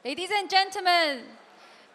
Ladies and gentlemen,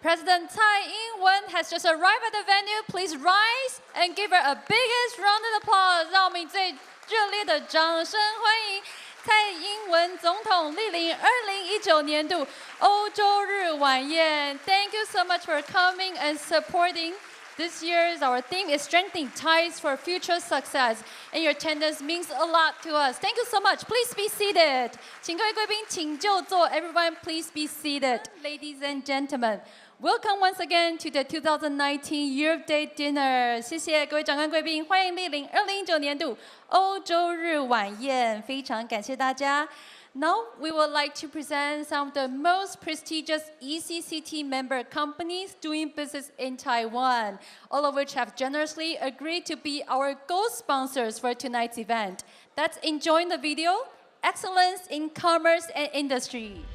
President Tsai Ing-wen has just arrived at the venue. Please rise and give her a biggest round of applause. 让我们以最热烈的掌声欢迎蔡英文总统莅临2019年度欧洲日晚宴。Thank you so much for coming and supporting. This year's our theme is strengthening ties for future success, and your attendance means a lot to us. Thank you so much. Please be seated. 请各位贵宾请就座。Everyone, please be seated. Ladies and gentlemen, welcome once again to the 2019 Year of Day Dinner. 谢谢各位长官贵宾，欢迎莅临2019年度欧洲日晚宴。非常感谢大家。Now, we would like to present some of the most prestigious ECCT member companies doing business in Taiwan, all of which have generously agreed to be our gold sponsors for tonight's event. That's enjoying the video, excellence in commerce and industry.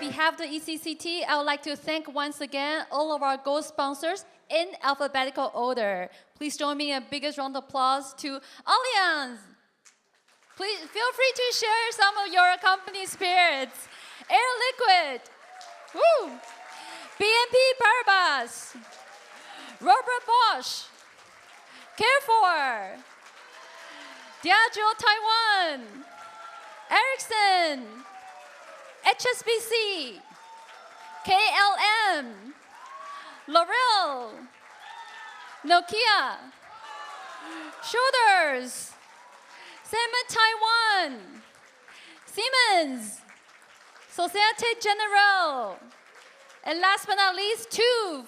behalf of the ECCT, I would like to thank once again all of our gold sponsors in alphabetical order. Please join me in a biggest round of applause to Allianz. Please feel free to share some of your company spirits. Air Liquid, woo. BNP Paribas, Robert Bosch, Carrefour, Diageo Taiwan, Ericsson, HSBC, KLM, L'Oreal, Nokia, Schroders, Salmon Taiwan, Siemens, Societe Generale, and last but not least, TÜV.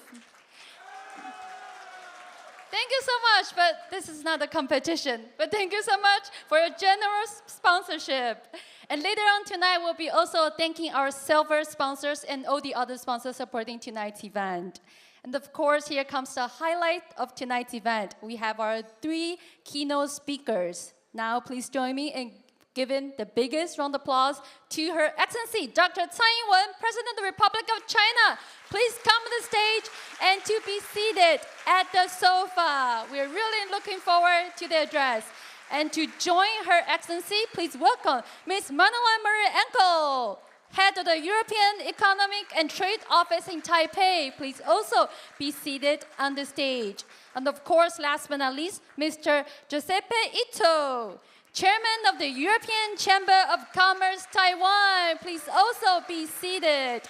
Thank you so much, but this is not a competition. But thank you so much for your generous sponsorship. And later on tonight, we'll be also thanking our silver sponsors and all the other sponsors supporting tonight's event. And of course, here comes the highlight of tonight's event. We have our 3 keynote speakers. Now, please join me in giving the biggest round of applause to Her Excellency, Dr. Tsai Ing-wen, President of the Republic of China. Please come to the stage and to be seated at the sofa. We're really looking forward to the address. And to join Her Excellency, please welcome Ms. Manuela Maria Enkel, Head of the European Economic and Trade Office in Taipei. Please also be seated on the stage. And of course, last but not least, Mr. Giuseppe Ito, Chairman of the European Chamber of Commerce, Taiwan. Please also be seated.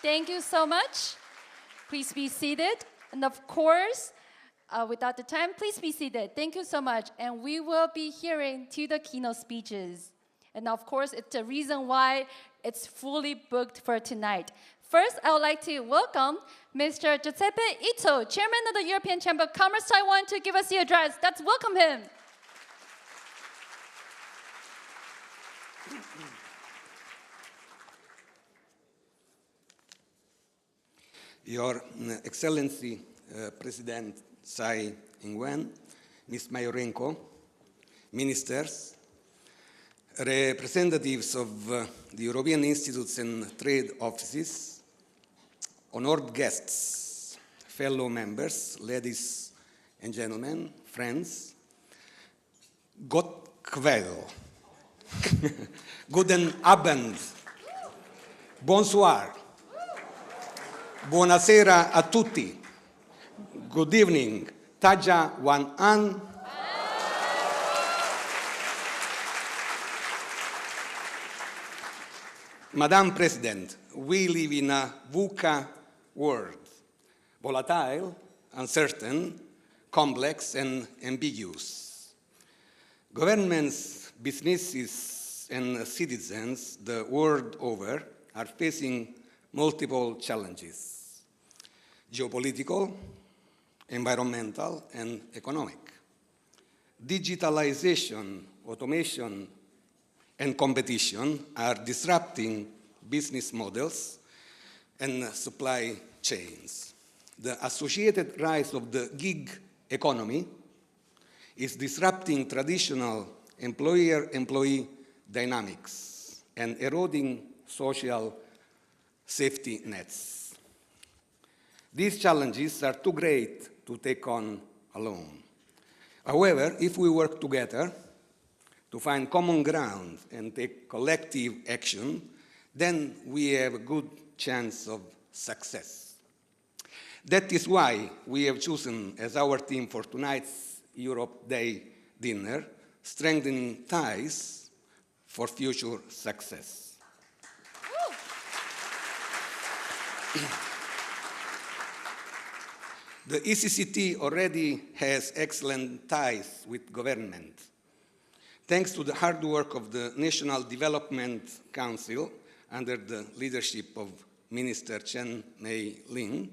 Thank you so much. Please be seated. And of course, without the time, please be seated. Thank you so much. And we will be hearing to the keynote speeches. And of course, it's the reason why it's fully booked for tonight. First, I would like to welcome Mr. Giuseppe Ito, Chairman of the European Chamber of Commerce, Taiwan, to give us the address. Let's welcome him. Your Excellency, President Tsai Ing-wen, Ms. Mayorenko, ministers, representatives of the European institutes and trade offices, honored guests, fellow members, ladies and gentlemen, friends, Gott kväll, Guten Abend, bonsoir, buonasera a tutti, good evening, Taja Wan An. Madam President, we live in a VUCA world, volatile, uncertain, complex, and ambiguous. Governments, businesses, and citizens the world over are facing multiple challenges: geopolitical, environmental, and economic. Digitalization, automation, and competition are disrupting business models and supply chains. The associated rise of the gig economy is disrupting traditional employer-employee dynamics and eroding social safety nets. These challenges are too great to take on alone. However, if we work together to find common ground and take collective action, then we have a good chance of success. That is why we have chosen as our theme for tonight's Europe Day dinner, strengthening ties for future success. The ECCT already has excellent ties with government. Thanks to the hard work of the National Development Council under the leadership of Minister Chen Mei-Lin,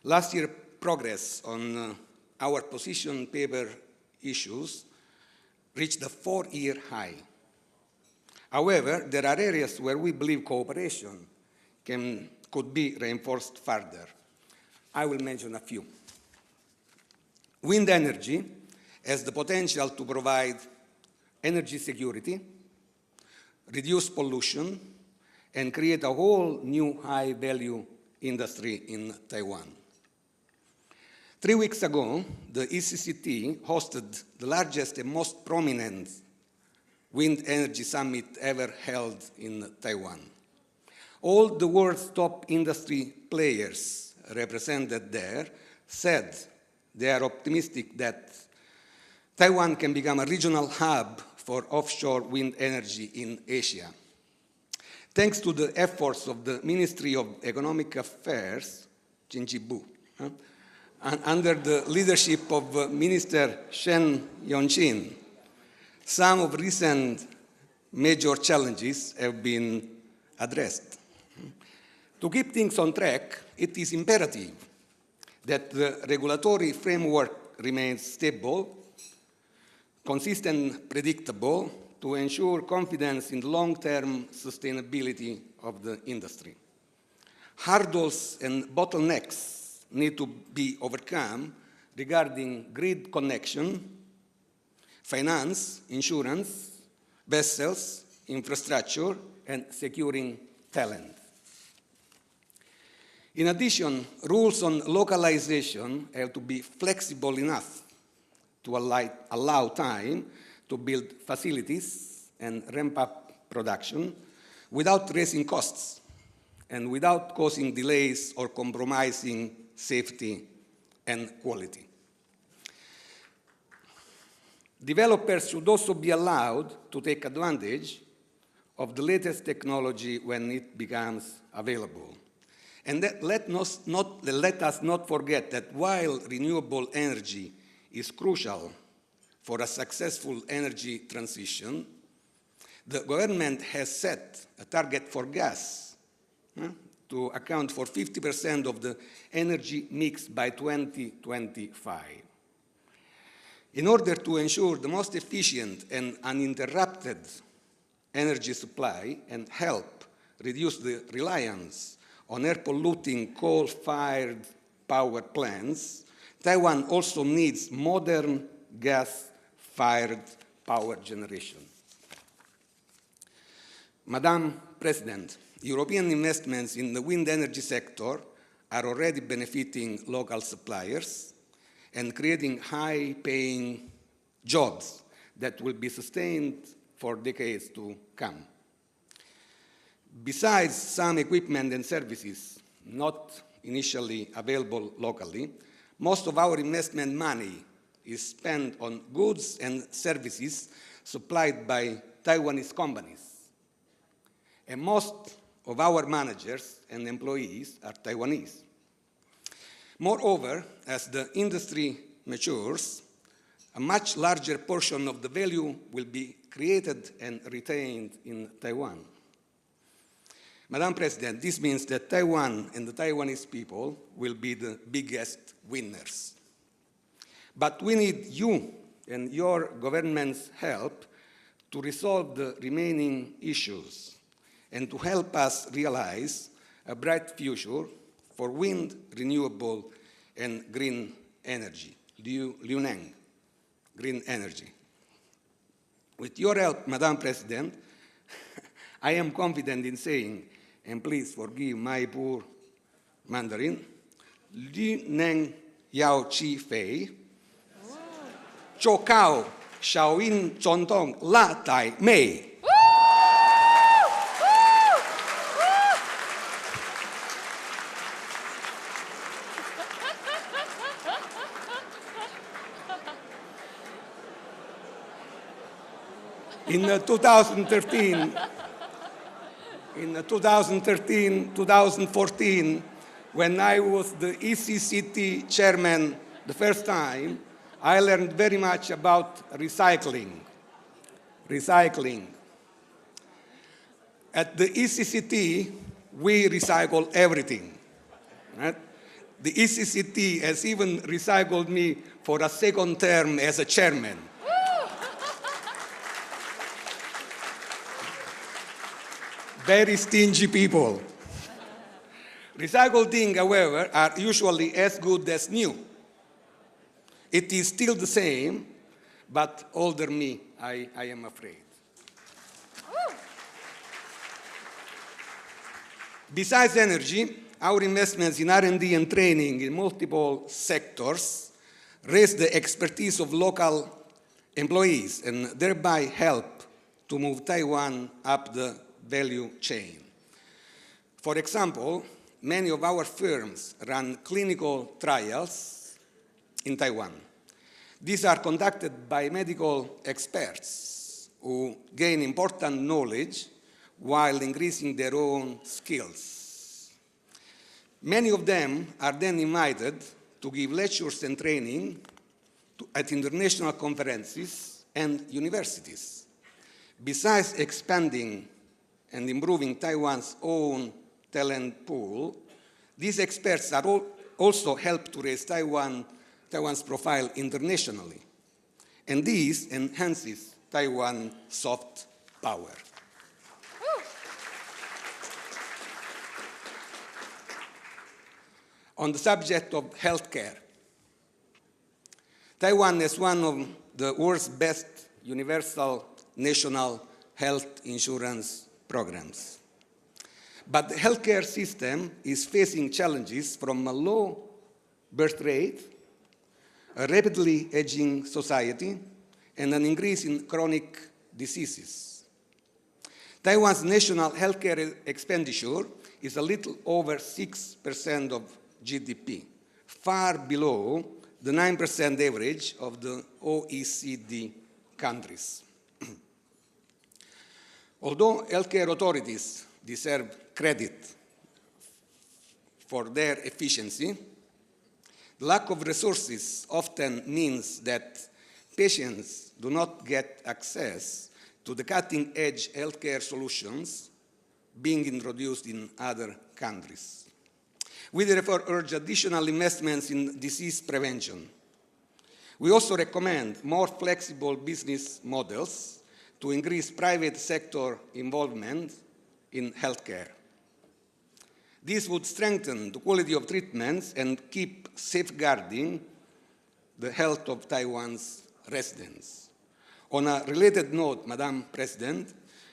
last year progress on our position paper issues reached a 4-year high. However, there are areas where we believe cooperation could be reinforced further. I will mention a few. Wind energy has the potential to provide energy security, reduce pollution, and create a whole new high-value industry in Taiwan. 3 weeks ago, the ECCT hosted the largest and most prominent wind energy summit ever held in Taiwan. All the world's top industry players represented there said they are optimistic that Taiwan can become a regional hub for offshore wind energy in Asia. Thanks to the efforts of the Ministry of Economic Affairs, Jinjibu, and under the leadership of Minister Shen Yongqin, some of recent major challenges have been addressed. To keep things on track, it is imperative that the regulatory framework remains stable, consistent, predictable, to ensure confidence in the long-term sustainability of the industry. Hurdles and bottlenecks need to be overcome regarding grid connection, finance, insurance, vessels, infrastructure, and securing talent. In addition, rules on localization have to be flexible enough to allow time to build facilities and ramp up production without raising costs and without causing delays or compromising safety and quality. Developers should also be allowed to take advantage of the latest technology when it becomes available. And let us not forget that while renewable energy is crucial for a successful energy transition, the government has set a target for gas to account for 50% of the energy mix by 2025. In order to ensure the most efficient and uninterrupted energy supply and help reduce the reliance on air-polluting coal-fired power plants, Taiwan also needs modern gas-fired power generation. Madam President, European investments in the wind energy sector are already benefiting local suppliers and creating high-paying jobs that will be sustained for decades to come. Besides some equipment and services not initially available locally, most of our investment money is spent on goods and services supplied by Taiwanese companies. And most of our managers and employees are Taiwanese. Moreover, as the industry matures, a much larger portion of the value will be created and retained in Taiwan. Madam President, this means that Taiwan and the Taiwanese people will be the biggest winners. But we need you and your government's help to resolve the remaining issues and to help us realize a bright future for wind, renewable, and green energy. Liu Neng, green energy. With your help, Madam President, I am confident in saying, and please forgive my poor Mandarin, Liu Neng Yao Chi Fei, Zhou Kao Xiao Yin Zhong Dong La Tai Mei. In 2013-2014, when I was the ECCT chairman the first time, I learned very much about recycling. At the ECCT, we recycle everything. Right? The ECCT has even recycled me for a second term as a chairman. Very stingy people. Recycled things, however, are usually as good as new. It is still the same, but older me, I am afraid. Besides energy, our investments in R&D and training in multiple sectors raise the expertise of local employees and thereby help to move Taiwan up the value chain. For example, many of our firms run clinical trials in Taiwan. These are conducted by medical experts who gain important knowledge while increasing their own skills. Many of them are then invited to give lectures and training at international conferences and universities. Besides expanding and improving Taiwan's own talent pool, these experts are also help to raise Taiwan's profile internationally, and this enhances Taiwan's soft power. On the subject of healthcare, Taiwan is one of the world's best universal national health insurance programs. But the healthcare system is facing challenges from a low birth rate, a rapidly aging society, and an increase in chronic diseases. Taiwan's national healthcare expenditure is a little over 6% of GDP, far below the 9% average of the OECD countries. Although healthcare authorities deserve credit for their efficiency, the lack of resources often means that patients do not get access to the cutting-edge healthcare solutions being introduced in other countries. We therefore urge additional investments in disease prevention. We also recommend more flexible business models to increase private sector involvement in healthcare. This would strengthen the quality of treatments and keep safeguarding the health of Taiwan's residents. On a related note, Madam President,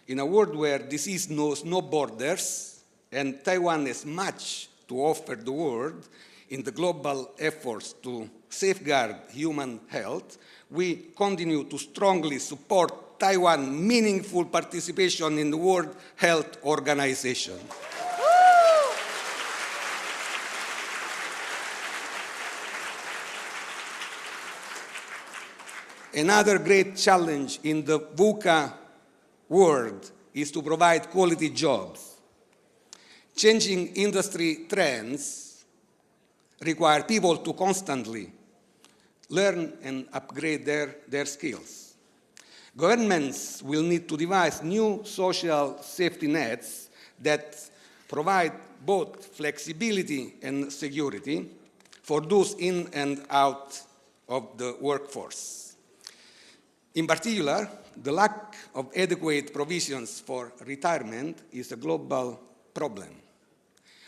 in a world where disease knows no borders and Taiwan has much to offer the world in the global efforts to safeguard human health, we continue to strongly support Taiwan's meaningful participation in the World Health Organization. Another great challenge in the VUCA world is to provide quality jobs. Changing industry trends require people to constantly learn and upgrade their skills. Governments will need to devise new social safety nets that provide both flexibility and security for those in and out of the workforce. In particular, the lack of adequate provisions for retirement is a global problem.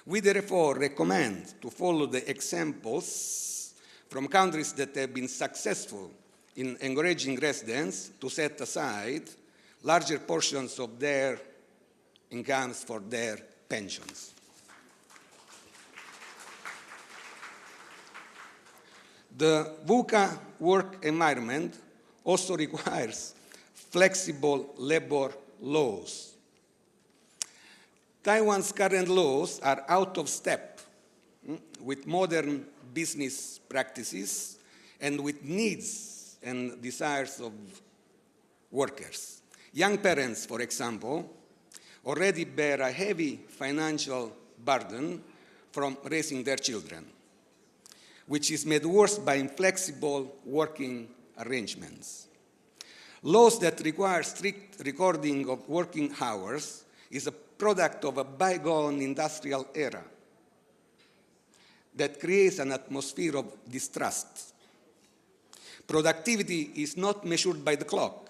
We therefore recommend to follow the examples from countries that have been successful in encouraging residents to set aside larger portions of their incomes for their pensions. The VUCA work environment also requires flexible labor laws. Taiwan's current laws are out of step with modern business practices and with needs and desires of workers. Young parents, for example, already bear a heavy financial burden from raising their children, which is made worse by inflexible working arrangements. Laws that require strict recording of working hours is a product of a bygone industrial era that creates an atmosphere of distrust. Productivity is not measured by the clock,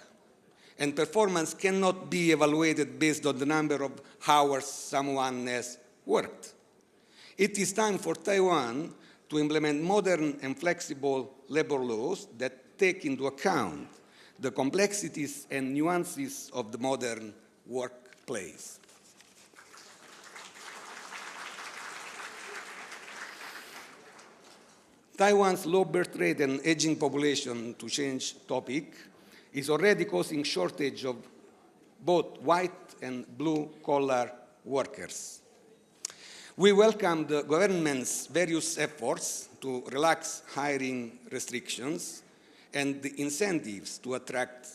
and performance cannot be evaluated based on the number of hours someone has worked. It is time for Taiwan to implement modern and flexible labor laws that take into account the complexities and nuances of the modern workplace. Taiwan's low birth rate and aging population, to change topic, is already causing shortage of both white and blue-collar workers. We welcome the government's various efforts to relax hiring restrictions and the incentives to attract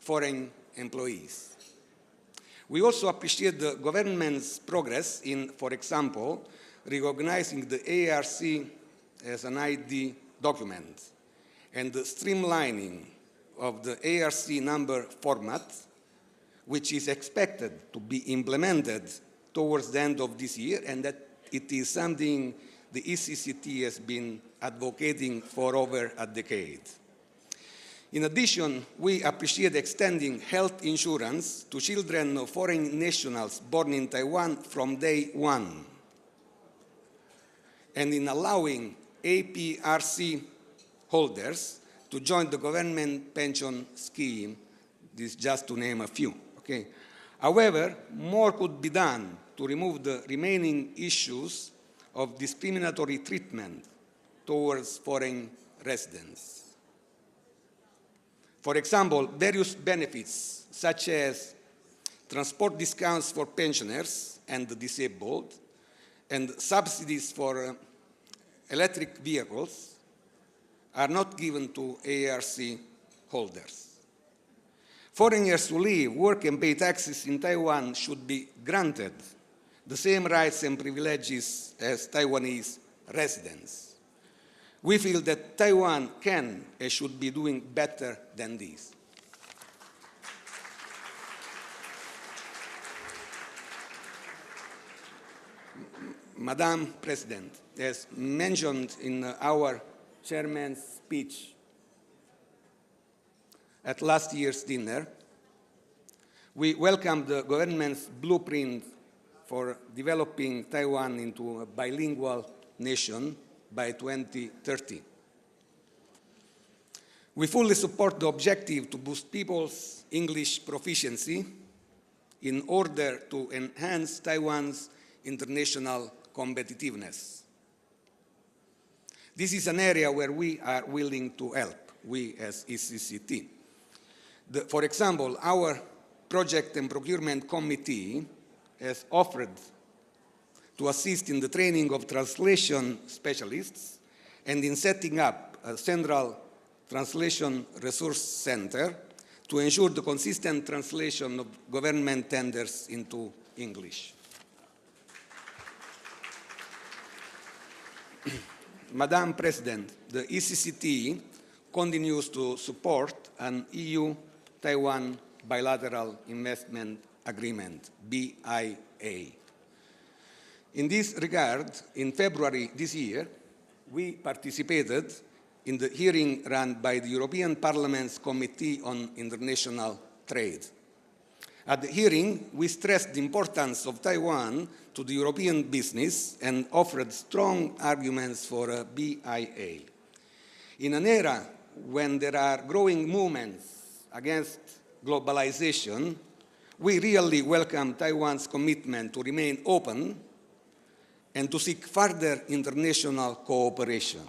foreign employees. We also appreciate the government's progress in, for example, recognizing the ARC as an ID document and the streamlining of the ARC number format, which is expected to be implemented towards the end of this year, and that it is something the ECCT has been advocating for over a decade. In addition, we appreciate extending health insurance to children of foreign nationals born in Taiwan from day one, and in allowing APRC holders to join the government pension scheme, this just to name a few. Okay. However, more could be done to remove the remaining issues of discriminatory treatment towards foreign residents. For example, various benefits such as transport discounts for pensioners and the disabled, and subsidies for electric vehicles are not given to ARC holders. Foreigners who live, work, and pay taxes in Taiwan should be granted the same rights and privileges as Taiwanese residents. We feel that Taiwan can and should be doing better than this. Madam President, as mentioned in our chairman's speech at last year's dinner, we welcome the government's blueprint for developing Taiwan into a bilingual nation by 2030. We fully support the objective to boost people's English proficiency in order to enhance Taiwan's international competitiveness. This is an area where we are willing to help, we as ECCT. For example, our Project and Procurement Committee has offered to assist in the training of translation specialists and in setting up a central translation resource center to ensure the consistent translation of government tenders into English. Madam President, the ECCT continues to support an EU-Taiwan Bilateral Investment Agreement, BIA. In this regard, in February this year, we participated in the hearing run by the European Parliament's Committee on International Trade. At the hearing, we stressed the importance of Taiwan to the European business and offered strong arguments for a BIA. In an era when there are growing movements against globalization, we really welcome Taiwan's commitment to remain open and to seek further international cooperation.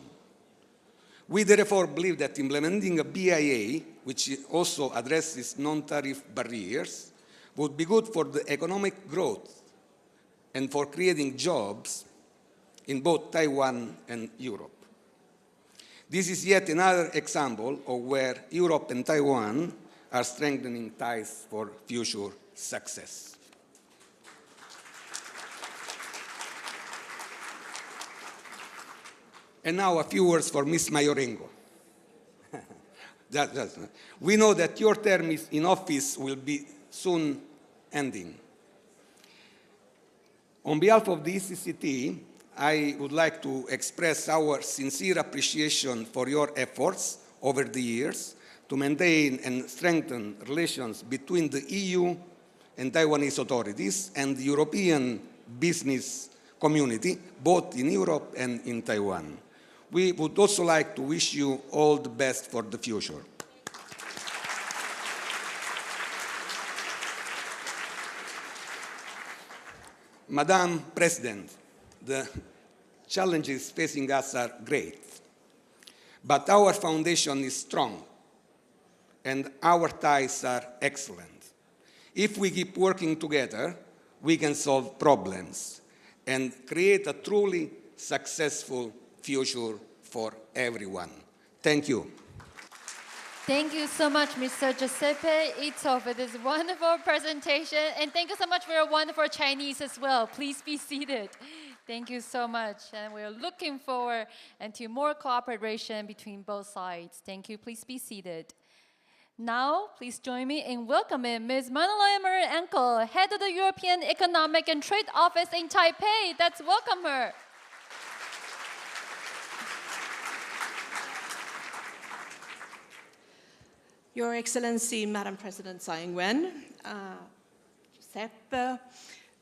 We therefore believe that implementing a BIA, which also addresses non-tariff barriers, would be good for the economic growth and for creating jobs in both Taiwan and Europe. This is yet another example of where Europe and Taiwan are strengthening ties for future success. And now a few words for Ms. Mayorengo. We know that your term in office will be soon ending. On behalf of the ECCT, I would like to express our sincere appreciation for your efforts over the years to maintain and strengthen relations between the EU and Taiwanese authorities and the European business community, both in Europe and in Taiwan. We would also like to wish you all the best for the future. Madam President, the challenges facing us are great. But our foundation is strong, and our ties are excellent. If we keep working together, we can solve problems and create a truly successful future for everyone. Thank you. Thank you so much, Mr. Giuseppe Ito, for this wonderful presentation. And thank you so much for your wonderful Chinese as well. Please be seated. Thank you so much. And we're looking forward to more cooperation between both sides. Thank you. Please be seated. Now, please join me in welcoming Ms. Manolaya Marie-Enkel, Head of the European Economic and Trade Office in Taipei. Let's welcome her. Your Excellency, Madam President Tsai Ing-wen, Giuseppe,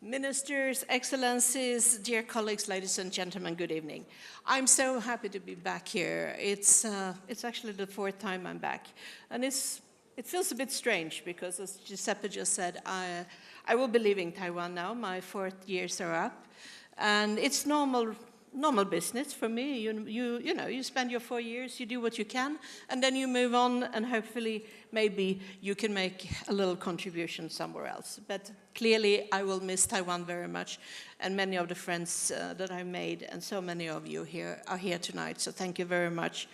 Ministers, Excellencies, dear colleagues, ladies and gentlemen, good evening. I'm so happy to be back here. It's actually the fourth time I'm back. And it feels a bit strange because, as Giuseppe just said, I will be leaving Taiwan now. My 4 years are up. And it's normal business for me. You know, you spend your 4 years, you do what you can, and then you move on, and hopefully, maybe you can make a little contribution somewhere else. But clearly, I will miss Taiwan very much, and many of the friends that I made, and so many of you here are here tonight. So thank you very much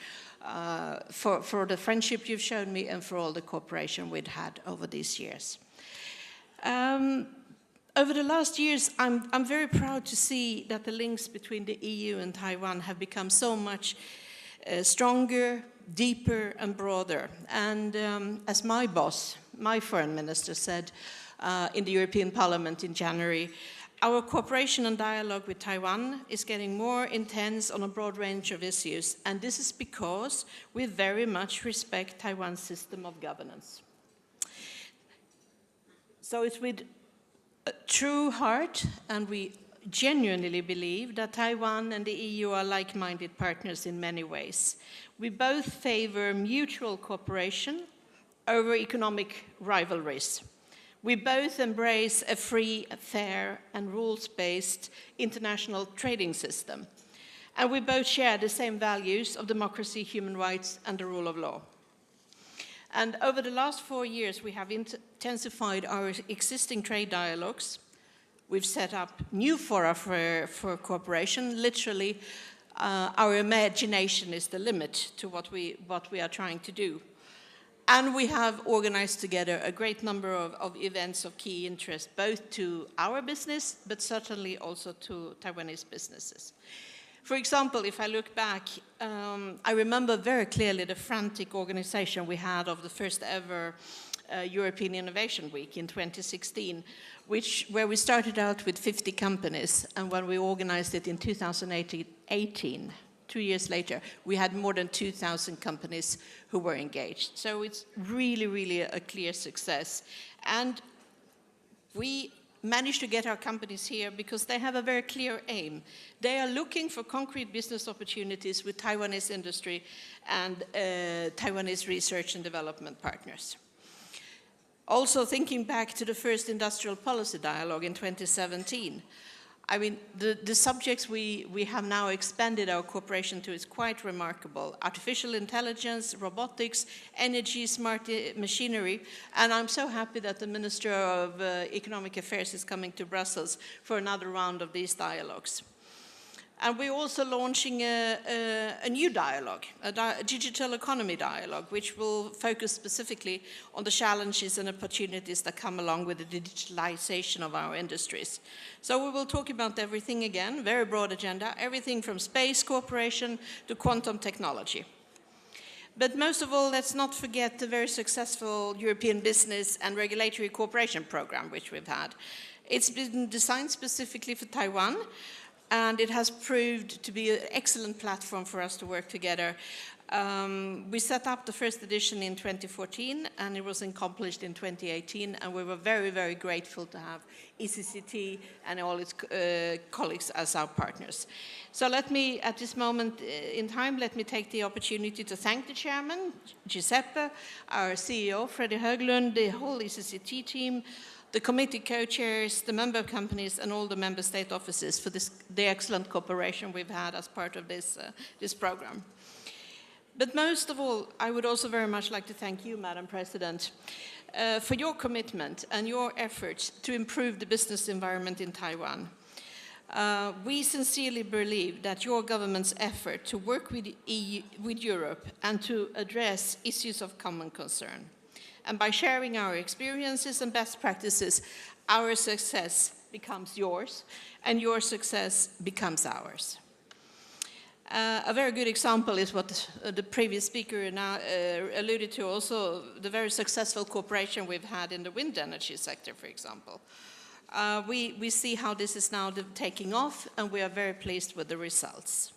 for the friendship you've shown me and for all the cooperation we've had over these years. Over the last years, I'm very proud to see that the links between the EU and Taiwan have become so much stronger, deeper, and broader. And as my boss, my foreign minister, said in the European Parliament in January, our cooperation and dialogue with Taiwan is getting more intense on a broad range of issues. And this is because we very much respect Taiwan's system of governance. So it's with a true heart, and we genuinely believe that Taiwan and the EU are like-minded partners in many ways. We both favor mutual cooperation over economic rivalries. We both embrace a free, fair, and rules-based international trading system. And we both share the same values of democracy, human rights, and the rule of law. And over the last 4 years, we have intensified our existing trade dialogues. We've set up new fora for cooperation. Literally, our imagination is the limit to what we are trying to do. And we have organized together a great number of events of key interest, both to our business, but certainly also to Taiwanese businesses. For example, if I look back, I remember very clearly the frantic organization we had of the first ever European Innovation Week in 2016, where we started out with 50 companies, and when we organized it in 2018, 2 years later, we had more than 2,000 companies who were engaged. So it's really, really a clear success. And we managed to get our companies here because they have a very clear aim. They are looking for concrete business opportunities with Taiwanese industry and Taiwanese research and development partners. Also, thinking back to the first industrial policy dialogue in 2017, I mean, the subjects we have now expanded our cooperation to is quite remarkable. Artificial intelligence, robotics, energy, smart machinery, and I'm so happy that the Minister of Economic Affairs is coming to Brussels for another round of these dialogues. And we're also launching a new dialogue, a digital economy dialogue, which will focus specifically on the challenges and opportunities that come along with the digitalization of our industries. So we will talk about everything again, very broad agenda, everything from space cooperation to quantum technology. But most of all, let's not forget the very successful European Business and Regulatory Cooperation Program, which we've had. It's been designed specifically for Taiwan, and it has proved to be an excellent platform for us to work together. We set up the first edition in 2014, and it was accomplished in 2018, and we were very, very grateful to have ECCT and all its colleagues as our partners. So let me, at this moment in time, let me take the opportunity to thank the chairman, Giuseppe, our CEO, Freddie Höglund, the whole ECCT team, the committee co-chairs, the member companies, and all the member state offices for the excellent cooperation we've had as part of this program. But most of all, I would also very much like to thank you, Madam President, for your commitment and your efforts to improve the business environment in Taiwan. We sincerely believe that your government's effort to work with Europe and to address issues of common concern. And by sharing our experiences and best practices, our success becomes yours, and your success becomes ours. A very good example is what the previous speaker now alluded to, also the very successful cooperation we've had in the wind energy sector, for example. We see how this is now taking off, and we are very pleased with the results.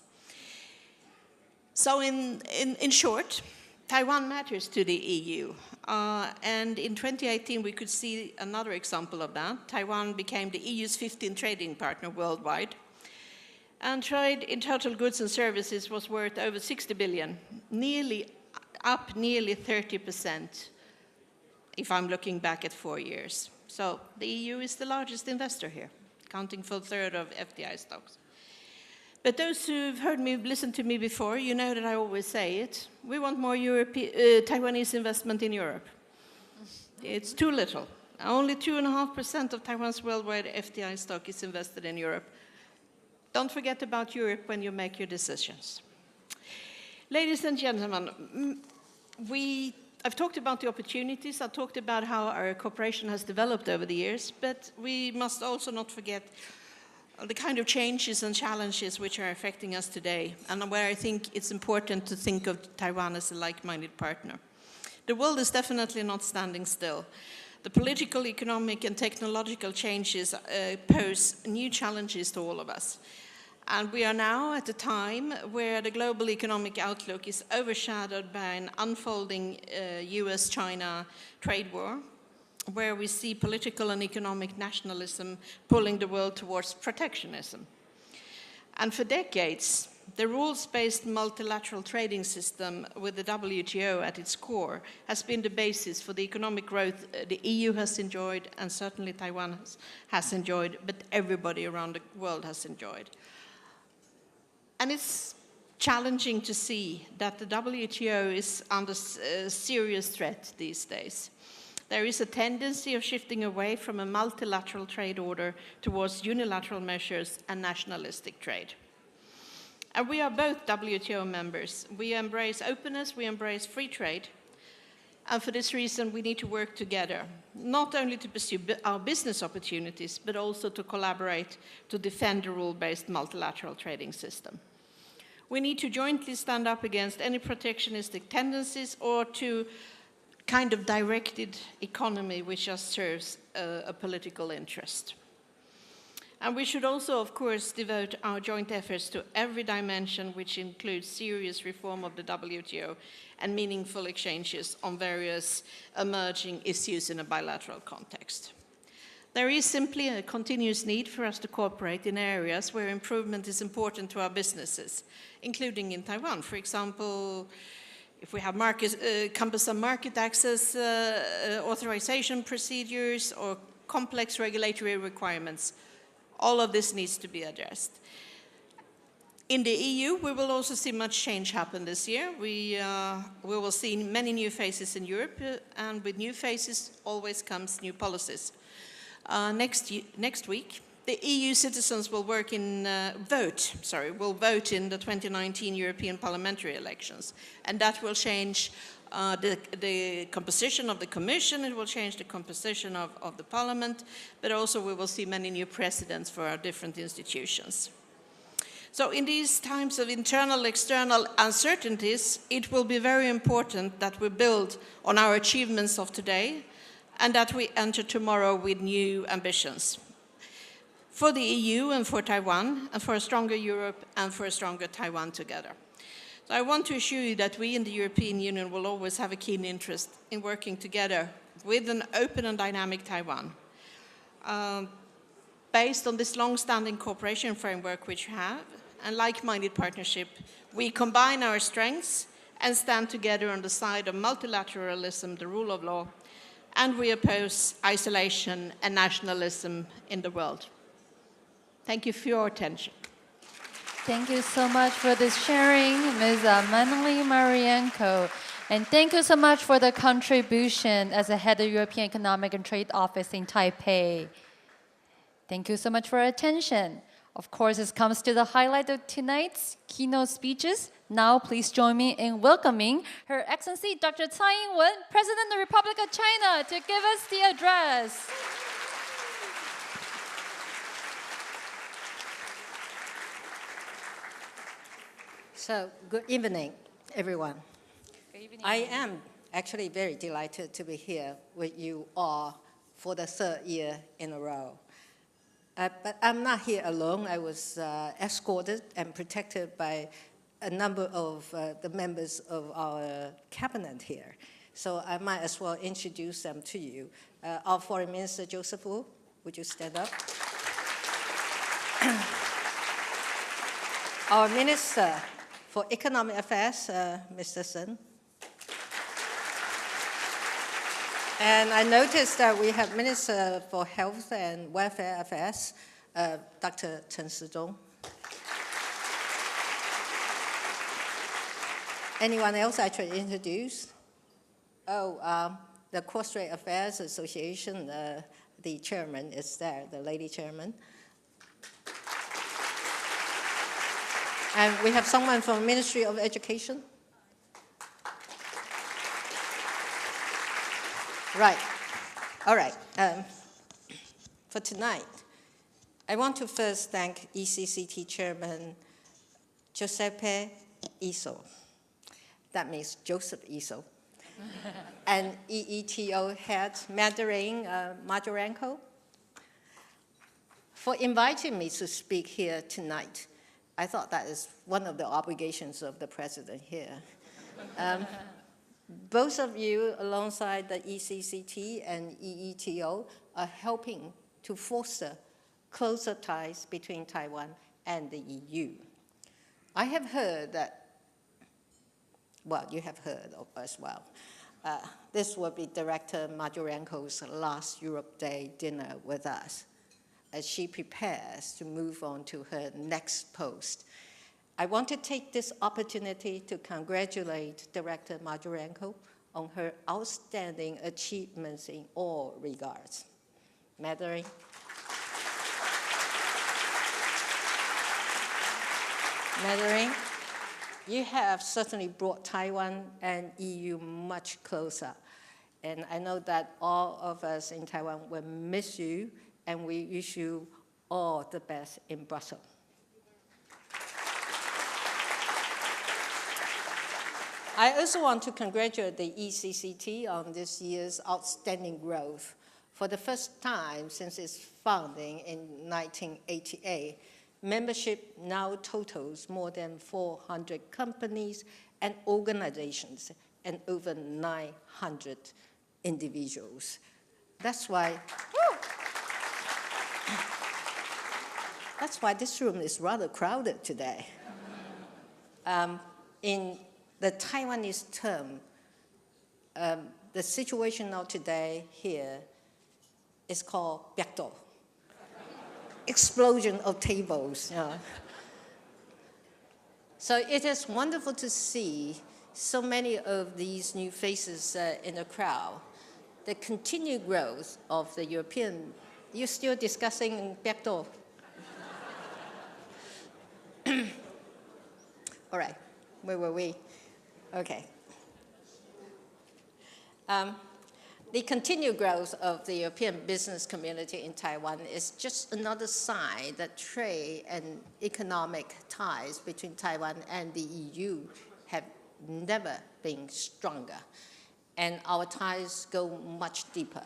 So in short, Taiwan matters to the EU. And in 2018, we could see another example of that. Taiwan became the EU's 15th trading partner worldwide. And trade in total goods and services was worth over 60 billion, up nearly 30%, if I'm looking back at 4 years. So the EU is the largest investor here, accounting for a third of FDI stocks. But those who've heard me, listened to me before, you know that I always say it. We want more Taiwanese investment in Europe. It's too little. Only 2.5% of Taiwan's worldwide FDI stock is invested in Europe. Don't forget about Europe when you make your decisions. Ladies and gentlemen, I've talked about the opportunities, I've talked about how our cooperation has developed over the years, but we must also not forget the kind of changes and challenges which are affecting us today, and where I think it's important to think of Taiwan as a like-minded partner. The world is definitely not standing still. The political, economic, and technological changes pose new challenges to all of us. And we are now at a time where the global economic outlook is overshadowed by an unfolding US-China trade war, where we see political and economic nationalism pulling the world towards protectionism. And for decades, the rules-based multilateral trading system with the WTO at its core has been the basis for the economic growth the EU has enjoyed, and certainly Taiwan has enjoyed, but everybody around the world has enjoyed. And it's challenging to see that the WTO is under serious threat these days. There is a tendency of shifting away from a multilateral trade order towards unilateral measures and nationalistic trade. And we are both WTO members. We embrace openness, we embrace free trade. And for this reason, we need to work together, not only to pursue our business opportunities, but also to collaborate to defend the rule-based multilateral trading system. We need to jointly stand up against any protectionistic tendencies or to kind of directed economy which just serves a political interest. And we should also, of course, devote our joint efforts to every dimension which includes serious reform of the WTO and meaningful exchanges on various emerging issues in a bilateral context. There is simply a continuous need for us to cooperate in areas where improvement is important to our businesses, including in Taiwan. For example, if we have cumbersome market access, authorization procedures, or complex regulatory requirements, all of this needs to be addressed. In the EU, we will also see much change happen this year. We will see many new faces in Europe, and with new faces always comes new policies. Next week, the EU citizens will vote in the 2019 European parliamentary elections, and that will change the composition of the Commission, it will change the composition of the Parliament, but also we will see many new presidents for our different institutions. So in these times of internal, external uncertainties, it will be very important that we build on our achievements of today and that we enter tomorrow with new ambitions for the EU and for Taiwan, and for a stronger Europe and for a stronger Taiwan together. So I want to assure you that we in the European Union will always have a keen interest in working together with an open and dynamic Taiwan. Based on this long-standing cooperation framework which we have, and like-minded partnership, we combine our strengths and stand together on the side of multilateralism, the rule of law, and we oppose isolation and nationalism in the world. Thank you for your attention. Thank you so much for this sharing, Ms. Manoli Marienko. And thank you so much for the contribution as the head of European Economic and Trade Office in Taipei. Thank you so much for your attention. Of course, this comes to the highlight of tonight's keynote speeches. Now, please join me in welcoming Her Excellency Dr. Tsai Ing-wen, President of the Republic of China, to give us the address. So, good evening, everyone. Good evening. I am actually very delighted to be here with you all for the third year in a row. But I'm not here alone. I was escorted and protected by a number of the members of our cabinet here. So I might as well introduce them to you. Our Foreign Minister, Joseph Wu, would you stand up? Our Minister for Economic Affairs, Mr. Sun. And I noticed that we have Minister for Health and Welfare Affairs, Dr. Chen Shizhong. Anyone else I should introduce? Oh, the Cross-Strait Affairs Association, the chairman is there, the lady chairman. And we have someone from Ministry of Education. Right. All right. For tonight, I want to first thank ECCT Chairman Giuseppe Iso. That means Joseph Iso. And EETO head Mandarin Majorenko for inviting me to speak here tonight. I thought that is one of the obligations of the president here. Both of you, alongside the ECCT and EETO, are helping to foster closer ties between Taiwan and the EU. I have heard that, well, you have heard of as well. This will be Director Majorenko's last Europe Day dinner with us as she prepares to move on to her next post. I want to take this opportunity to congratulate Director Majorenko on her outstanding achievements in all regards. Madeline. Madeline, you have certainly brought Taiwan and EU much closer. And I know that all of us in Taiwan will miss you, and we wish you all the best in Brussels. I also want to congratulate the ECCT on this year's outstanding growth. For the first time since its founding in 1988, membership now totals more than 400 companies and organizations and over 900 individuals. That's why this room is rather crowded today. In the Taiwanese term, the situation now today here is called biakdo, explosion of tables. You know. So it is wonderful to see so many of these new faces in the crowd. The continued growth of the European, you're still discussing biakdo? All right, where were we? Okay. The continued growth of the European business community in Taiwan is just another sign that trade and economic ties between Taiwan and the EU have never been stronger, and our ties go much deeper.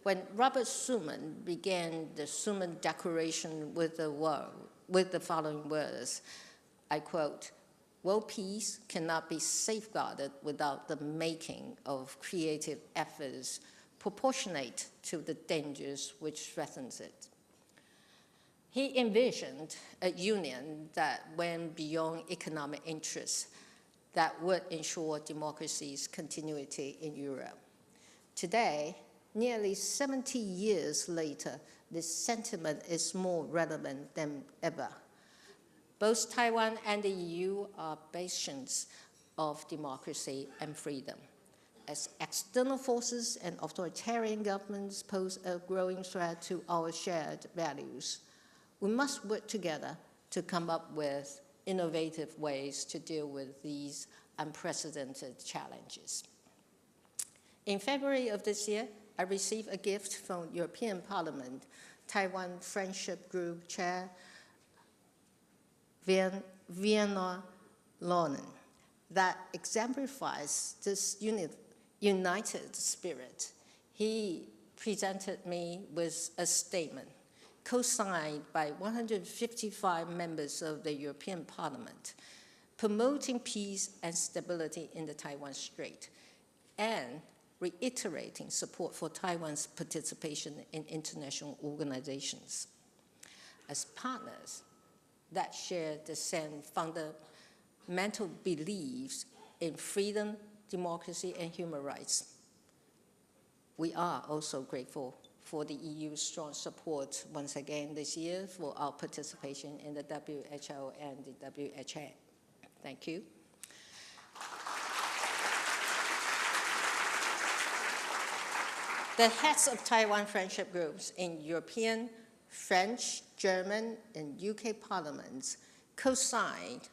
When Robert Schuman began the Schuman Declaration with the following words, I quote, "World peace cannot be safeguarded without the making of creative efforts proportionate to the dangers which threatens it." He envisioned a union that went beyond economic interests that would ensure democracy's continuity in Europe. Today, nearly 70 years later, this sentiment is more relevant than ever. Both Taiwan and the EU are bastions of democracy and freedom. As external forces and authoritarian governments pose a growing threat to our shared values, we must work together to come up with innovative ways to deal with these unprecedented challenges. In February of this year, I received a gift from European Parliament, Taiwan Friendship Group Chair, Vienna Lonen, that exemplifies this united spirit. He presented me with a statement co-signed by 155 members of the European Parliament, promoting peace and stability in the Taiwan Strait, and reiterating support for Taiwan's participation in international organizations. As partners that share the same fundamental beliefs in freedom, democracy, and human rights, we are also grateful for the EU's strong support once again this year for our participation in the WHO and the WHA. Thank you. The heads of Taiwan friendship groups in European, French, German, and UK parliaments co-signed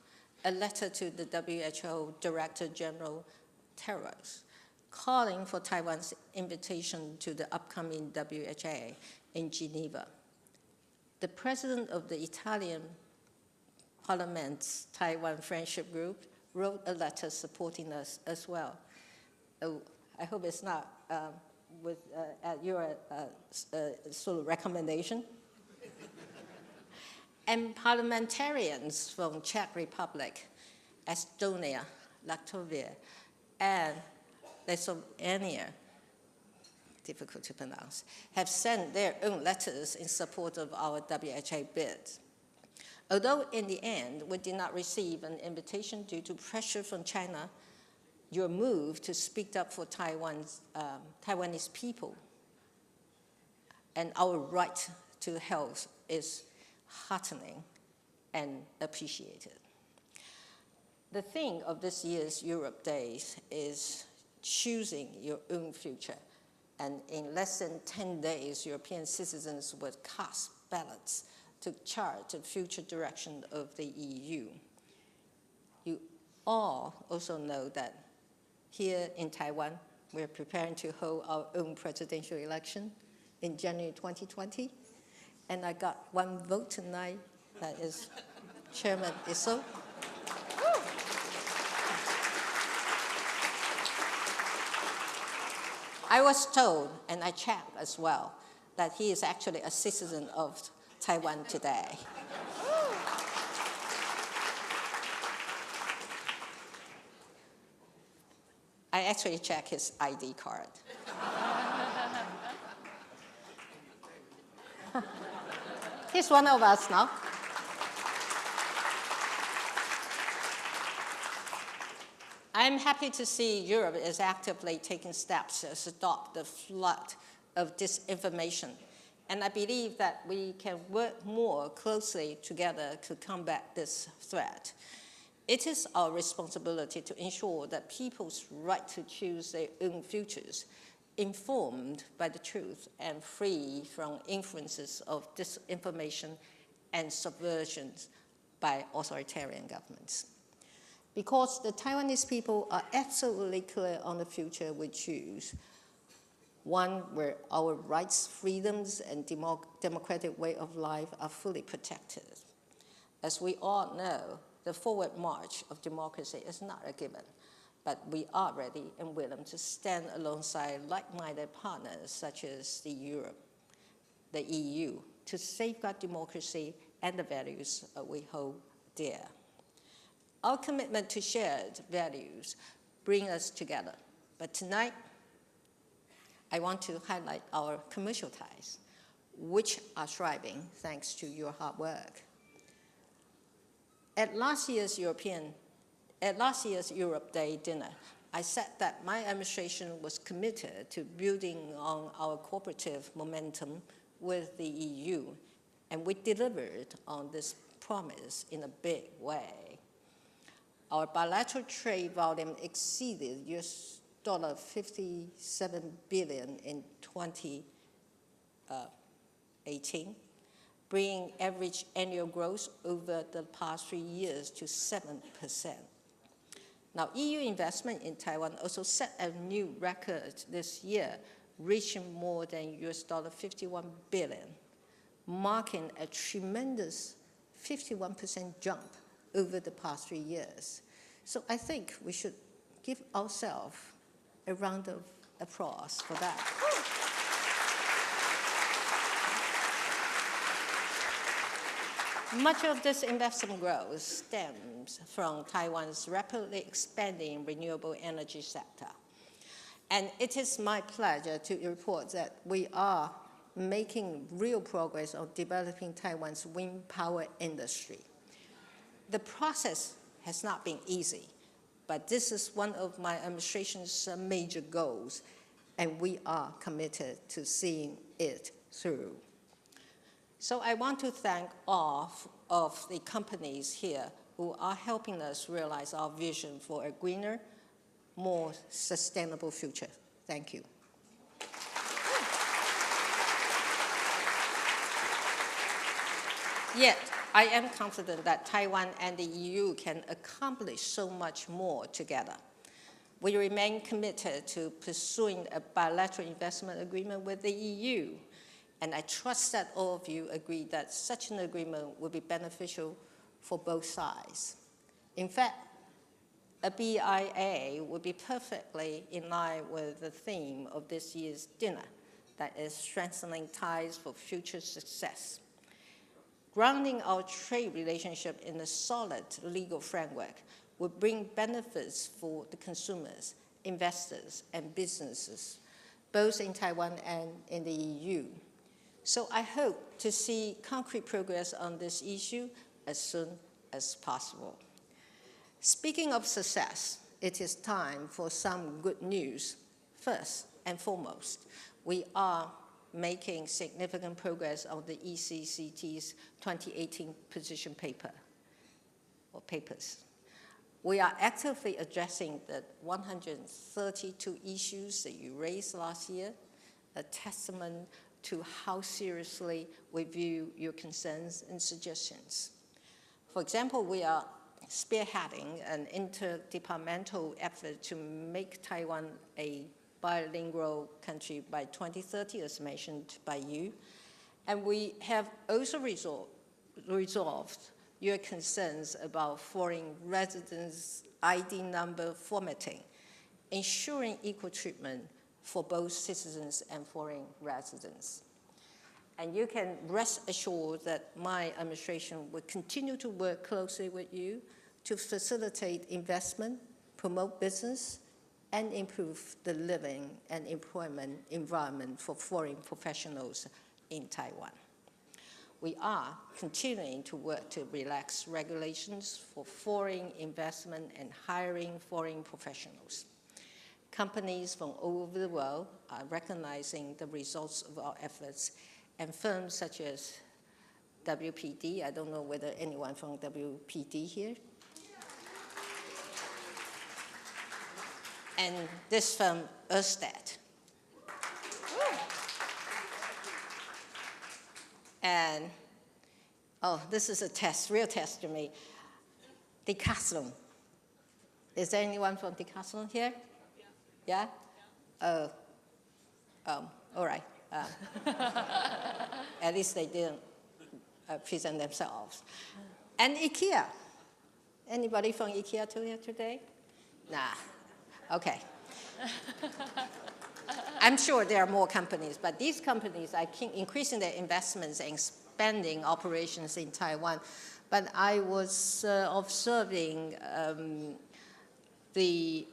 a letter to the WHO Director General Tedros, calling for Taiwan's invitation to the upcoming WHA in Geneva. The president of the Italian Parliament's Taiwan Friendship Group wrote a letter supporting us as well. I hope it's not at your sort of recommendation. And parliamentarians from Czech Republic, Estonia, Latvia, and Lithuania, difficult to pronounce, have sent their own letters in support of our WHA bid. Although in the end, we did not receive an invitation due to pressure from China, your move to speak up for Taiwanese people and our right to health is heartening and appreciated. The theme of this year's Europe Days is choosing your own future. And in less than 10 days, European citizens will cast ballots to chart the future direction of the EU. You all also know that here in Taiwan, we're preparing to hold our own presidential election in January 2020. And I got one vote tonight, that is Chairman Issel. I was told, and I checked as well, that he is actually a citizen of Taiwan today. I actually checked his ID card. He's one of us now. I'm happy to see Europe is actively taking steps to stop the flood of disinformation. And I believe that we can work more closely together to combat this threat. It is our responsibility to ensure that people's right to choose their own futures, informed by the truth and free from influences of disinformation and subversion by authoritarian governments. Because the Taiwanese people are absolutely clear on the future we choose, one where our rights, freedoms, and democratic way of life are fully protected. As we all know, the forward march of democracy is not a given, but we are ready and willing to stand alongside like-minded partners such as the EU, to safeguard democracy and the values we hold dear. Our commitment to shared values bring us together, but tonight, I want to highlight our commercial ties, which are thriving thanks to your hard work. At last year's Europe Day dinner, I said that my administration was committed to building on our cooperative momentum with the EU, and we delivered on this promise in a big way. Our bilateral trade volume exceeded $57 billion in 2018, bringing average annual growth over the past 3 years to 7%. Now, EU investment in Taiwan also set a new record this year, reaching more than $51 billion, marking a tremendous 51% jump over the past 3 years. So I think we should give ourselves a round of applause for that. Much of this investment growth stems from Taiwan's rapidly expanding renewable energy sector. And it is my pleasure to report that we are making real progress on developing Taiwan's wind power industry. The process has not been easy, but this is one of my administration's major goals, and we are committed to seeing it through. So I want to thank all of the companies here who are helping us realize our vision for a greener, more sustainable future. Thank you. Yet, I am confident that Taiwan and the EU can accomplish so much more together. We remain committed to pursuing a bilateral investment agreement with the EU, and I trust that all of you agree that such an agreement will be beneficial for both sides. In fact, a BIA would be perfectly in line with the theme of this year's dinner, that is strengthening ties for future success. Grounding our trade relationship in a solid legal framework will bring benefits for the consumers, investors, and businesses, both in Taiwan and in the EU. So I hope to see concrete progress on this issue as soon as possible. Speaking of success, it is time for some good news. First and foremost, we are making significant progress on the ECCT's 2018 position paper, or papers. We are actively addressing the 132 issues that you raised last year, a testament to how seriously we view your concerns and suggestions. For example, we are spearheading an interdepartmental effort to make Taiwan a bilingual country by 2030, as mentioned by you. And we have also resolved your concerns about foreign residents' ID number formatting, ensuring equal treatment for both citizens and foreign residents. And you can rest assured that my administration will continue to work closely with you to facilitate investment, promote business, and improve the living and employment environment for foreign professionals in Taiwan. We are continuing to work to relax regulations for foreign investment and hiring foreign professionals. Companies from all over the world are recognizing the results of our efforts, and firms such as WPD, I don't know whether anyone from WPD here, and this firm, Ørsted. And, oh, this is a test, real test to me. Decathlon. Is there anyone from Decathlon here? Yeah? Yeah? All right. At least they didn't present themselves. And IKEA. Anybody from IKEA here today? Nah. Okay. I'm sure there are more companies, but these companies are increasing their investments and expanding operations in Taiwan. But I was observing the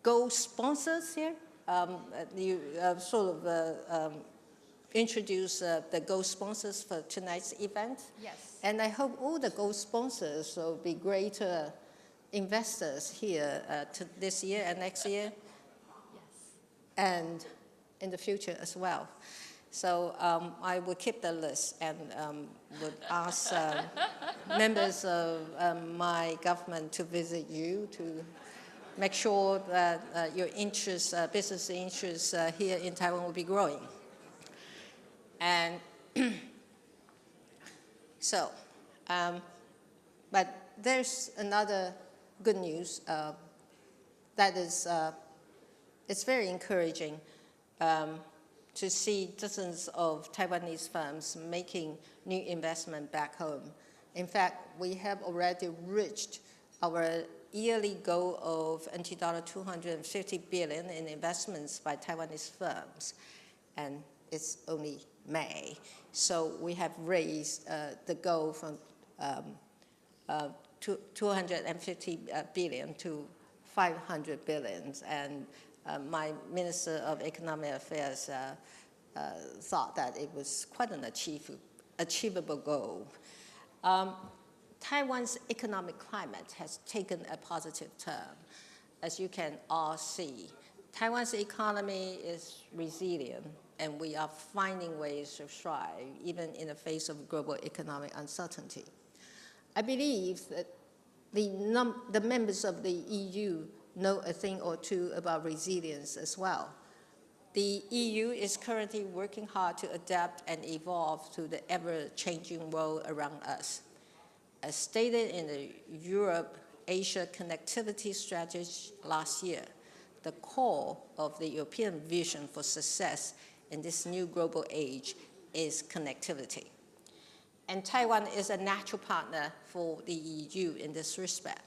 gold sponsors here. You sort of introduce the gold sponsors for tonight's event. Yes. And I hope all the gold sponsors will be greater investors here this year and next year. And in the future as well. So I will keep the list and would ask members of my government to visit you to make sure that your interests, business interests here in Taiwan will be growing. And so, but there's another good news that is, it's very encouraging to see dozens of Taiwanese firms making new investment back home. In fact, we have already reached our yearly goal of $250 billion in investments by Taiwanese firms, and it's only May. So we have raised the goal from 250 billion to 500 billion, and my Minister of Economic Affairs thought that it was quite an achievable goal. Taiwan's economic climate has taken a positive turn. As you can all see, Taiwan's economy is resilient, and we are finding ways to thrive, even in the face of global economic uncertainty. I believe that the members of the EU know a thing or two about resilience as well. The EU is currently working hard to adapt and evolve to the ever-changing world around us. As stated in the Europe-Asia Connectivity Strategy last year, the core of the European vision for success in this new global age is connectivity. And Taiwan is a natural partner for the EU in this respect.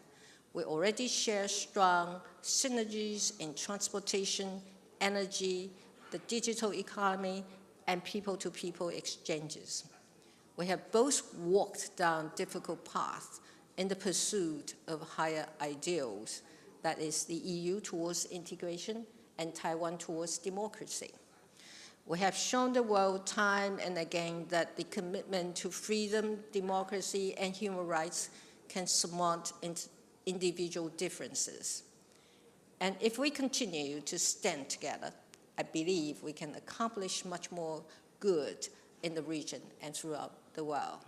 We already share strong synergies in transportation, energy, the digital economy, and people-to-people exchanges. We have both walked down difficult paths in the pursuit of higher ideals, that is the EU towards integration and Taiwan towards democracy. We have shown the world time and again that the commitment to freedom, democracy, and human rights can surmount individual differences. And if we continue to stand together, I believe we can accomplish much more good in the region and throughout the world.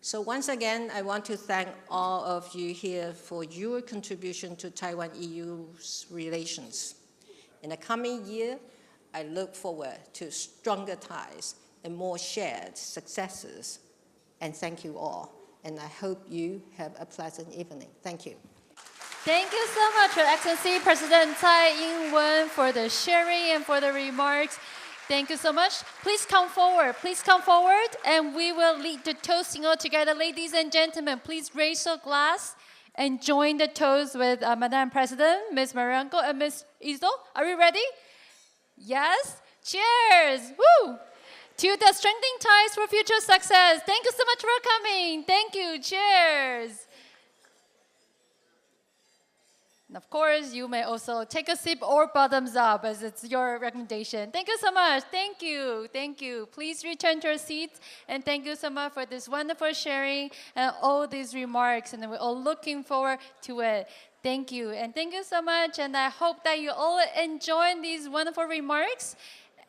So once again, I want to thank all of you here for your contribution to Taiwan-EU's relations. In the coming year, I look forward to stronger ties and more shared successes. And thank you all. And I hope you have a pleasant evening. Thank you. Thank you so much, Your Excellency President Tsai Ing-wen, for the sharing and for the remarks. Thank you so much. Please come forward, and we will lead the toasting all together. Ladies and gentlemen, please raise your glass and join the toast with Madam President, Ms. Marianko, and Ms. Izo. Are we ready? Yes? Cheers! Woo! To the strengthening ties for future success. Thank you so much for coming. Thank you. Cheers! And of course, you may also take a sip or bottoms up as it's your recommendation. Thank you so much. Thank you. Thank you. Please return to your seats. And thank you so much for this wonderful sharing and all these remarks. And we're all looking forward to it. Thank you. And thank you so much. And I hope that you all enjoy these wonderful remarks.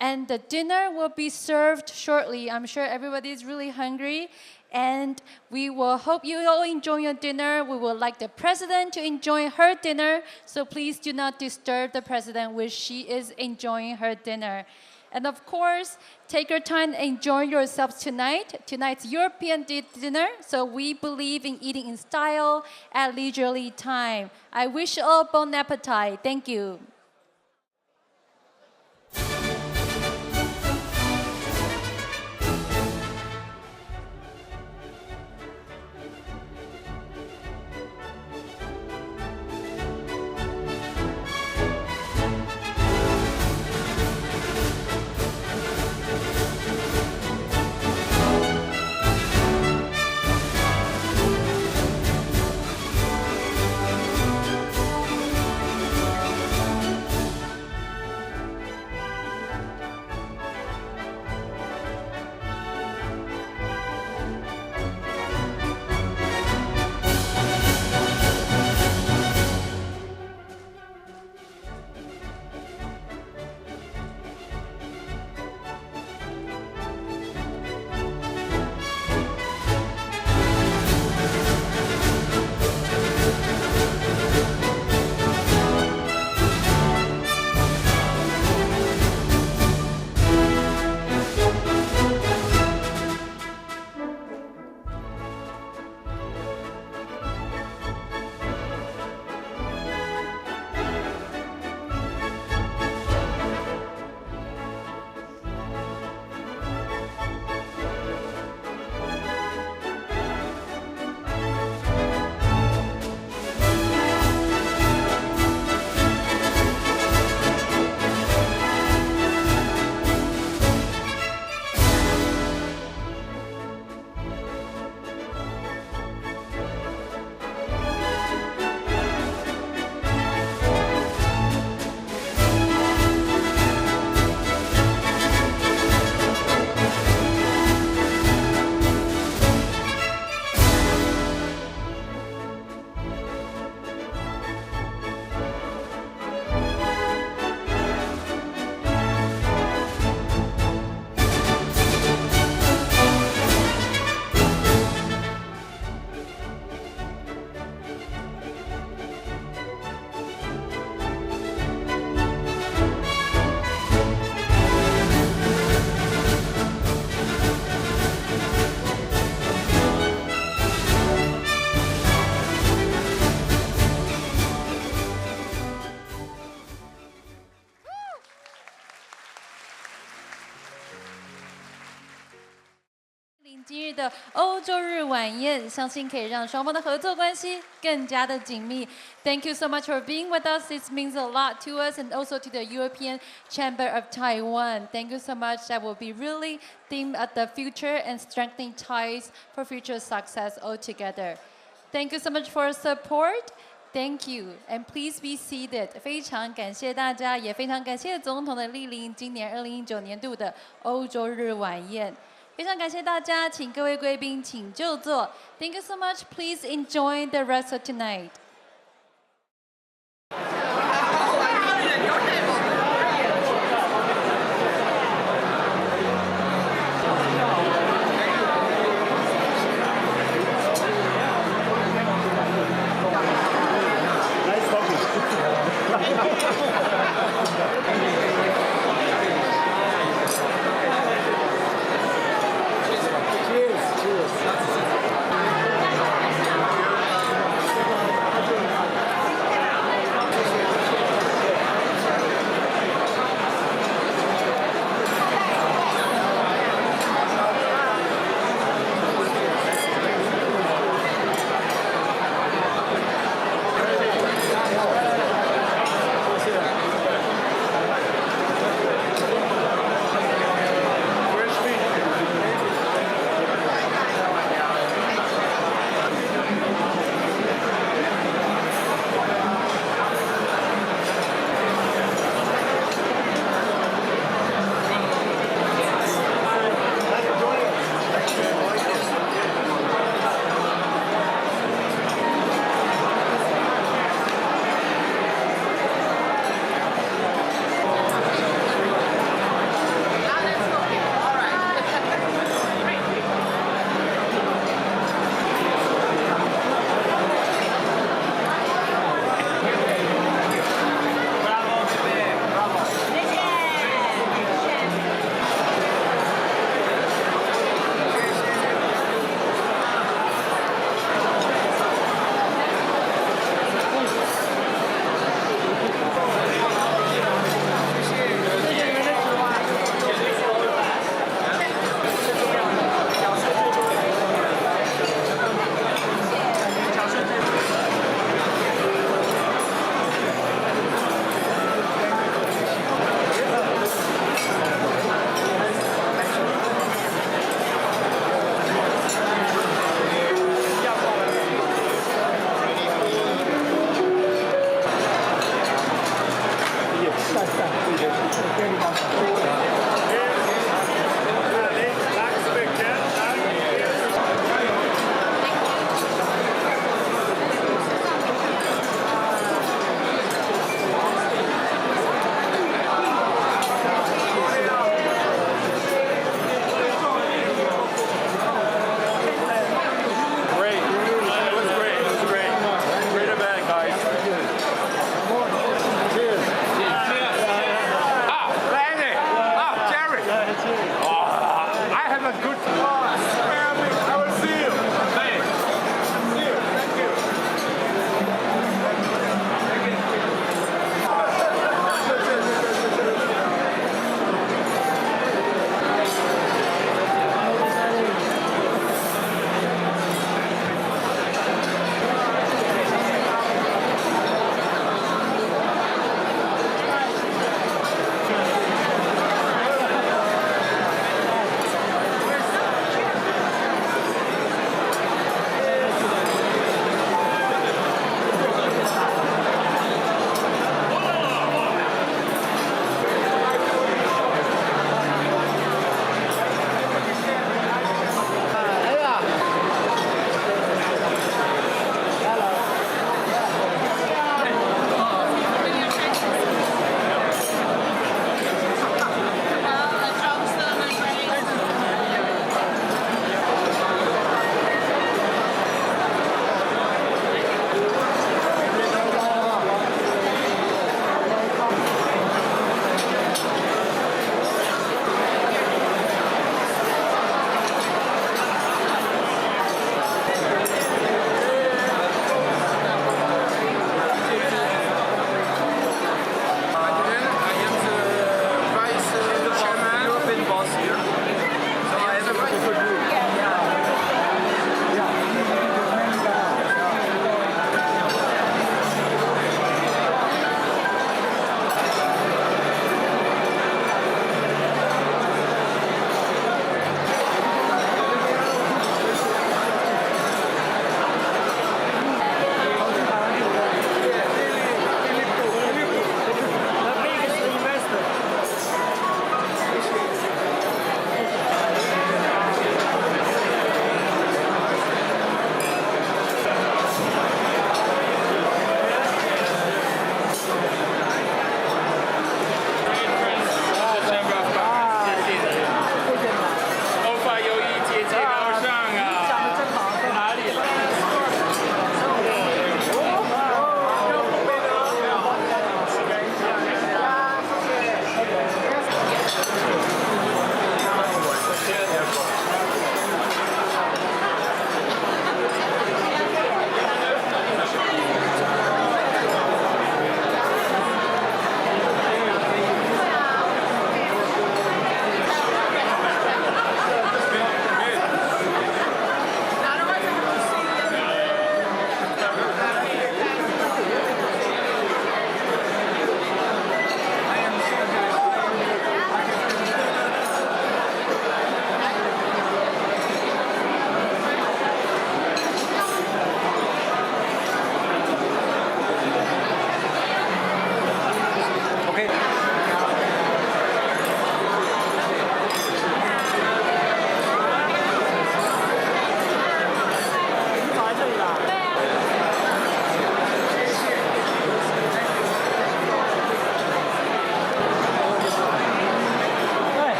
And the dinner will be served shortly. I'm sure everybody is really hungry. And we will hope you all enjoy your dinner. We would like the president to enjoy her dinner. So please do not disturb the president when she is enjoying her dinner. And of course, take your time and enjoy yourselves tonight. Tonight's European dinner. So we believe in eating in style at leisurely time. I wish you all bon appetit. Thank you. 的欧洲日晚宴，相信可以让双方的合作关系更加的紧密。Thank you so much for being with us. This means a lot to us and also to the European Chamber of Taiwan. Thank you so much. That will be really themed at the future and strengthening ties for future success altogether. Thank you so much for support. Thank you, and please be seated. 非常感谢大家，也非常感谢总统的莅临今年2019年度的欧洲日晚宴。非常感谢大家，请各位贵宾请就坐。Thank you so much. Please enjoy the rest of tonight.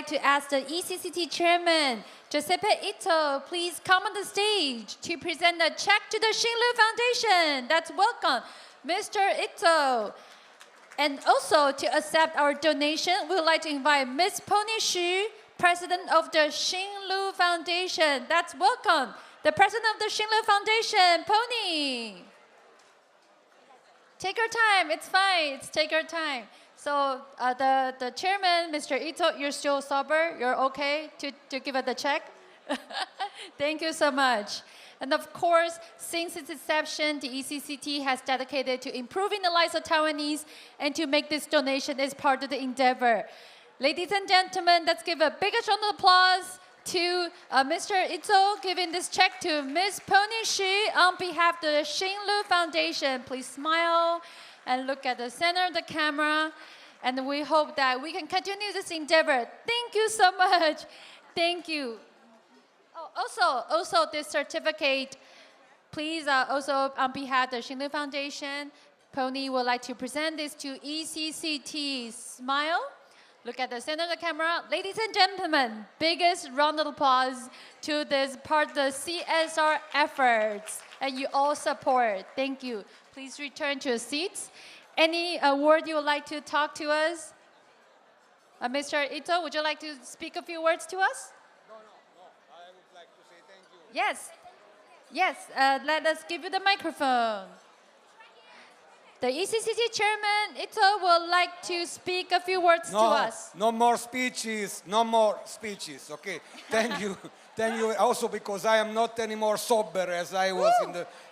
to ask the ECCT chairman, Giuseppe Ito, please come on the stage to present a check to the Xinlu Foundation. That's welcome, Mr. Ito. And also to accept our donation, we would like to invite Ms. Pony Xu, president of the Xinlu Foundation. That's welcome, the president of the Xinlu Foundation, Pony. Take your time, it's fine, take your time. So the chairman, Mr. Ito, you're still sober, you're okay to give it the check? Thank you so much. And of course, since its inception, the ECCT has dedicated to improving the lives of Taiwanese, and to make this donation is part of the endeavor. Ladies and gentlemen, let's give a biggest round of applause to Mr. Ito giving this check to Ms. Pony Xu on behalf of the Xinlu Foundation. Please smile and look at the center of the camera. And we hope that we can continue this endeavor. Thank you so much. Thank you. Oh, also this certificate, please also on behalf of the Xinlu Foundation, Pony would like to present this to ECCT. Smile. Look at the center of the camera. Ladies and gentlemen, biggest round of applause to this part of the CSR efforts and you all support. Thank you. Please return to your seats. Any word you would like to talk to us? Mr. Ito, would you like to speak a few words to us? No. I would like to say thank you. Yes. Let us give you the microphone. The ECCT chairman, Ito, would like to speak a few words to us. No more speeches, okay? Thank you. Thank you also because I am not anymore sober as I was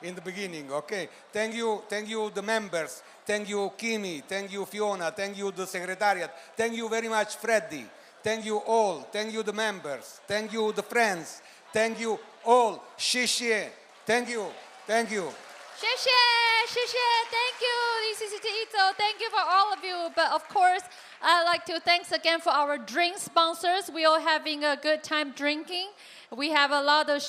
in the beginning, okay? Thank you the members. Thank you Kimi, thank you Fiona, thank you the secretariat. Thank you very much Freddy. Thank you all. Thank you the members. Thank you the friends. Thank you all. Xie. Thank you. Thank you, ECCT Ito. Thank you for all of you. But of course, I'd like to thanks again for our drink sponsors. We are having a good time drinking. We have a lot of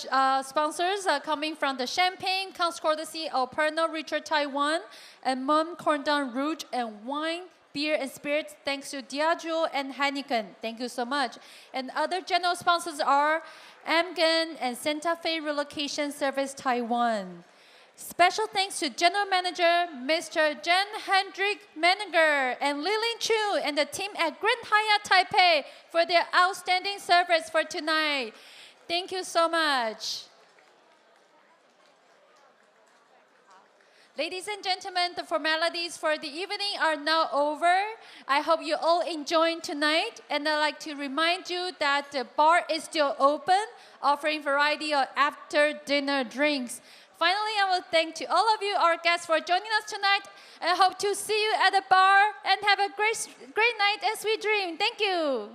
sponsors coming from the Champagne, courtesy of Pernod Ricard Taiwan, and Mum Cordon Rouge and wine, beer and spirits, thanks to Diageo and Heineken. Thank you so much. And other general sponsors are Amgen and Santa Fe Relocation Service Taiwan. Special thanks to General Manager Mr. Jen Hendrik Menninger and Lilin Chu and the team at Grand Hyatt Taipei for their outstanding service for tonight. Thank you so much. Ladies and gentlemen, the formalities for the evening are now over. I hope you all enjoyed tonight, and I'd like to remind you that the bar is still open, offering variety of after-dinner drinks. Finally, I will thank to all of you, our guests, for joining us tonight, and hope to see you at the bar and have a great night as we dream. Thank you.